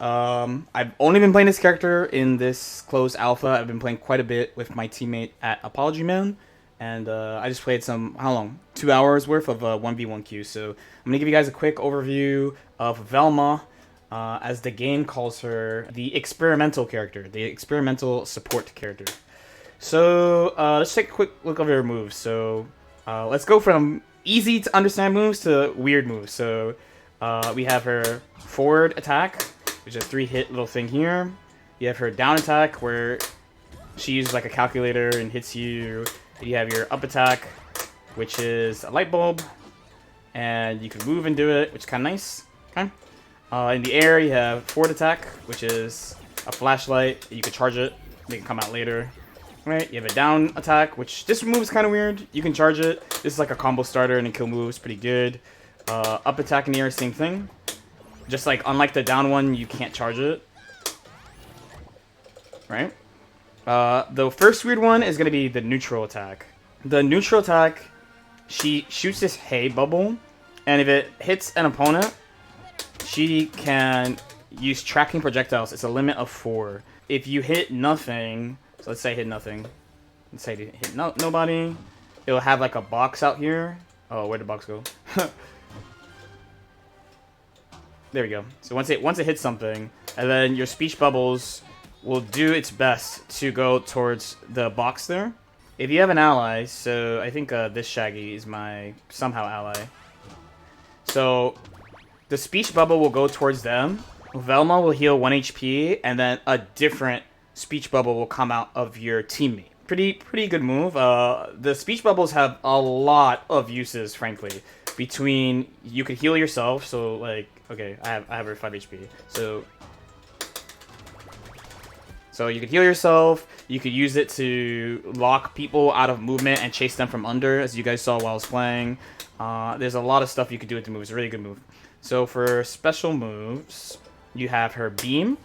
I've only been playing this character in this closed alpha. I've been playing quite a bit with my teammate at Apology Man, and I just played how long? 2 hours worth of 1v1 queue. So I'm gonna give you guys a quick overview of Velma, as the game calls her, the experimental character, the experimental support character. So let's take a quick look over her moves. So let's go from easy to understand moves to weird moves. So we have her forward attack, which is a 3-hit little thing here. You have her down attack, where she uses like a calculator and hits you. You have your up attack, which is a light bulb, and you can move and do it, which is kind of nice. Okay. In the air, you have forward attack, which is a flashlight. You can charge it. It can come out later. Right. You have a down attack, which this move is kind of weird. You can charge it. This is like a combo starter and a kill move. It's pretty good. Up attack in the air, same thing. Just like unlike the down one, you can't charge it. Right? The first weird one is going to be the neutral attack. The neutral attack, she shoots this hay bubble, and if it hits an opponent, she can use tracking projectiles. It's a limit of 4. If you hit nothing, so let's say hit nothing. Let's say hit nobody. It'll have like a box out here. Oh, where'd the box go? There we go. So once it hits something, and then your speech bubbles will do its best to go towards the box there. If you have an ally, so I think this Shaggy is my somehow ally. So the speech bubble will go towards them. Velma will heal 1 HP, and then a different speech bubble will come out of your teammate. Pretty good move. The speech bubbles have a lot of uses, frankly. Between, you could heal yourself, so like, okay, I have her 5 HP. So you could heal yourself. You could use it to lock people out of movement and chase them from under, as you guys saw while I was playing. There's a lot of stuff you could do with the move. It's a really good move. So for special moves, you have her beam.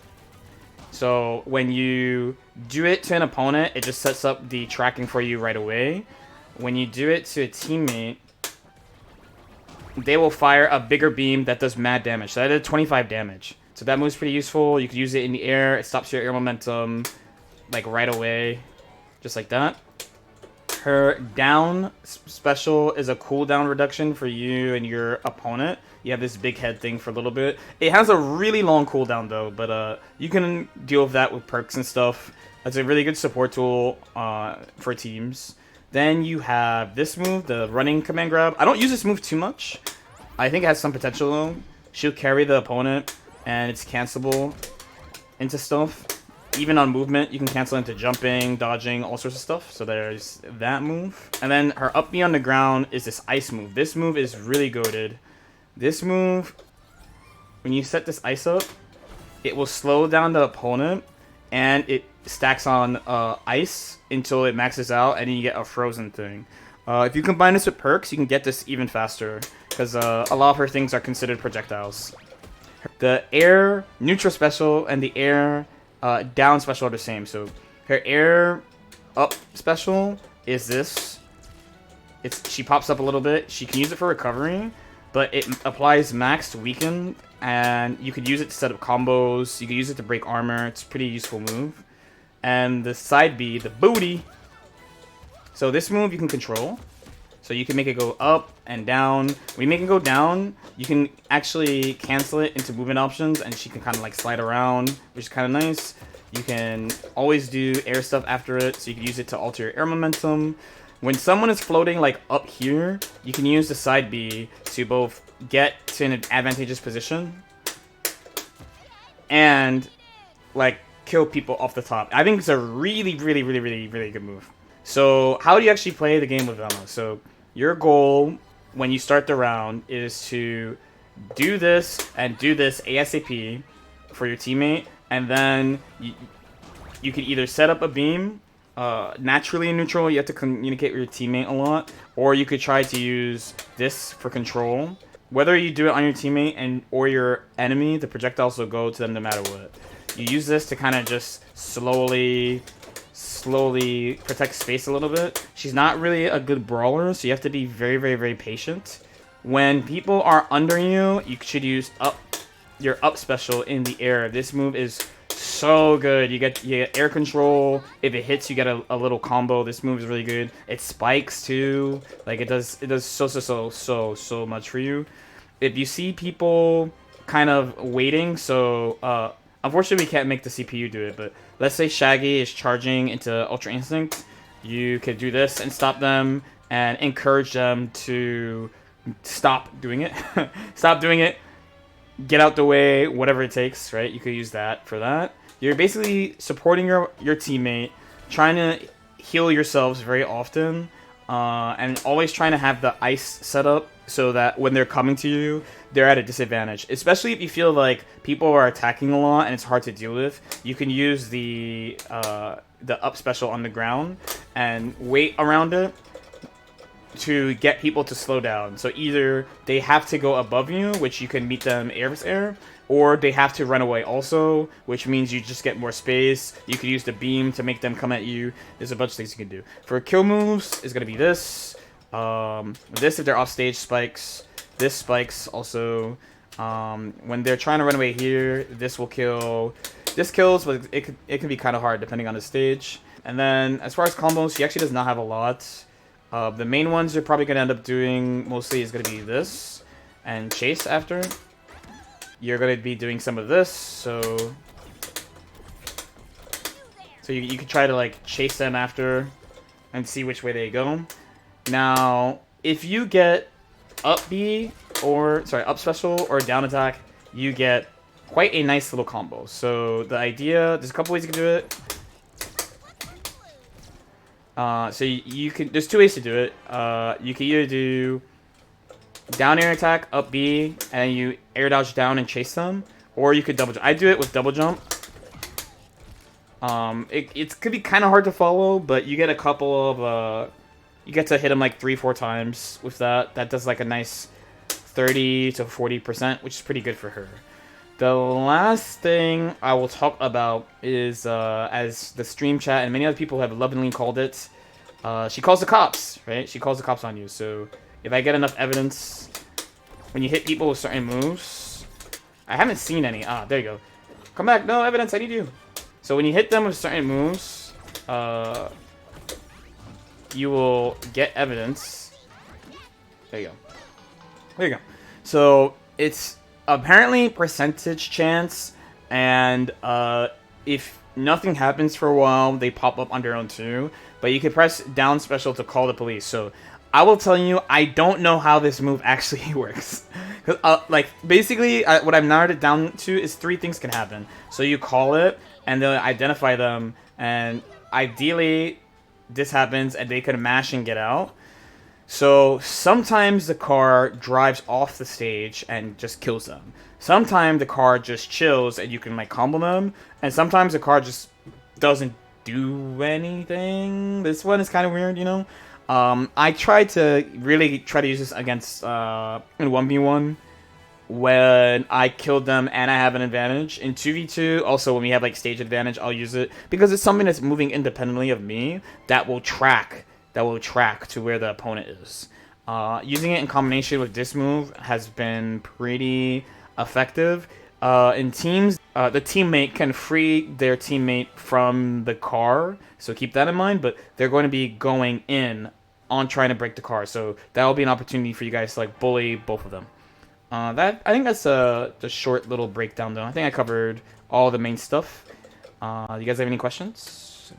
So when you do it to an opponent, it just sets up the tracking for you right away. When you do it to a teammate, they will fire a bigger beam that does mad damage. So that did 25 damage. So that move's pretty useful. You could use it in the air. It stops your air momentum like right away. Just like that. Her down special is a cooldown reduction for you and your opponent. You have this big head thing for a little bit. It has a really long cooldown though, but you can deal with that with perks and stuff. That's a really good support tool for teams. Then you have this move, the running command grab. I don't use this move too much. I think it has some potential though. She'll carry the opponent, and it's cancelable into stuff. Even on movement, you can cancel into jumping, dodging, all sorts of stuff. So there's that move. And then her up B on the ground is this ice move. This move is really goated. This move, when you set this ice up, it will slow down the opponent, and it stacks on ice until it maxes out, and then you get a frozen thing. If you combine this with perks, you can get this even faster, because a lot of her things are considered projectiles. The air neutral special and the air down special are the same. So her air up special is this. She pops up a little bit. She can use it for recovery, but it applies max to weaken, and you could use it to set up combos. You could use it to break armor. It's a pretty useful move. And the side B, the booty. So this move you can control. So you can make it go up and down. When you make it go down, you can actually cancel it into movement options, and she can kind of like slide around, which is kind of nice. You can always do air stuff after it, so you can use it to alter your air momentum. When someone is floating like up here, you can use the side B to both get to an advantageous position and like kill people off the top. I think it's a really good move. So how do you actually play the game with Velma? So your goal when you start the round is to do this and do this ASAP for your teammate, and then you can either set up a beam naturally in neutral. You have to communicate with your teammate a lot, or you could try to use this for control. Whether you do it on your teammate or your enemy, the projectiles will go to them no matter what. You use this to kind of just slowly protect space a little bit. She's not really a good brawler, so you have to be very patient. When people are under you, you should use up your up special in the air. This move is so good. You get air control. If it hits, you get a little combo. This move is really good. It spikes too. Like it does so much for you. If you see people kind of waiting, so unfortunately we can't make the CPU do it, but let's say Shaggy is charging into Ultra Instinct, you could do this and stop them and encourage them to stop doing it. Stop doing it. Get out the way, whatever it takes, right? You could use that for that. You're basically supporting your teammate, trying to heal yourselves very often, and always trying to have the ice set up so that when they're coming to you, they're at a disadvantage. Especially if you feel like people are attacking a lot and it's hard to deal with, you can use the up special on the ground and wait around it to get people to slow down. So either they have to go above you, which you can meet them air versus air, or they have to run away also, which means you just get more space. You can use the beam to make them come at you. There's a bunch of things you can do. For kill moves, it's going to be this. This if they're off stage spikes. This spikes also. When they're trying to run away here, this will kill. This kills, but it can be kind of hard depending on the stage. And then as far as combos, she actually does not have a lot. The main ones you're probably going to end up doing mostly is going to be this and chase after. You're going to be doing some of this, so you can try to like chase them after and see which way they go. Now, if you get up B or up special or down attack, you get quite a nice little combo. So the idea, there's a couple ways you can do it. So you can. There's two ways to do it. You can either do down air attack, up B, and you air dodge down and chase them, or you could double jump. I do it with double jump. It could be kind of hard to follow, but you get a couple of you get to hit them like 3-4 times with that. That does like a nice 30 to 40%, which is pretty good for her. The last thing I will talk about is, as the stream chat and many other people have lovingly called it, she calls the cops, right? She calls the cops on you. So if I get enough evidence, when you hit people with certain moves, I haven't seen any. Ah, there you go. Come back. No evidence. I need you. So when you hit them with certain moves, you will get evidence. There you go. There you go. So it's apparently percentage chance, and if nothing happens for a while, they pop up on their own too. But you can press down special to call the police. So I will tell you, I don't know how this move actually works. Like basically, what I've narrowed it down to is 3 things can happen. So you call it, and they'll identify them, and ideally this happens, and they can mash and get out. So sometimes the car drives off the stage and just kills them. Sometimes the car just chills and you can like combo them. And sometimes the car just doesn't do anything. This one is kind of weird, you know. I tried to really try to use this against in 1v1 when I killed them and I have an advantage. In 2v2, also when we have like stage advantage, I'll use it because it's something that's moving independently of me that will track to where the opponent is. Using it in combination with this move has been pretty effective. In teams, the teammate can free their teammate from the car, so keep that in mind, but they're going to be going in on trying to break the car, so that will be an opportunity for you guys to like bully both of them. I think that's the short little breakdown though. I think I covered all the main stuff. You guys have any questions?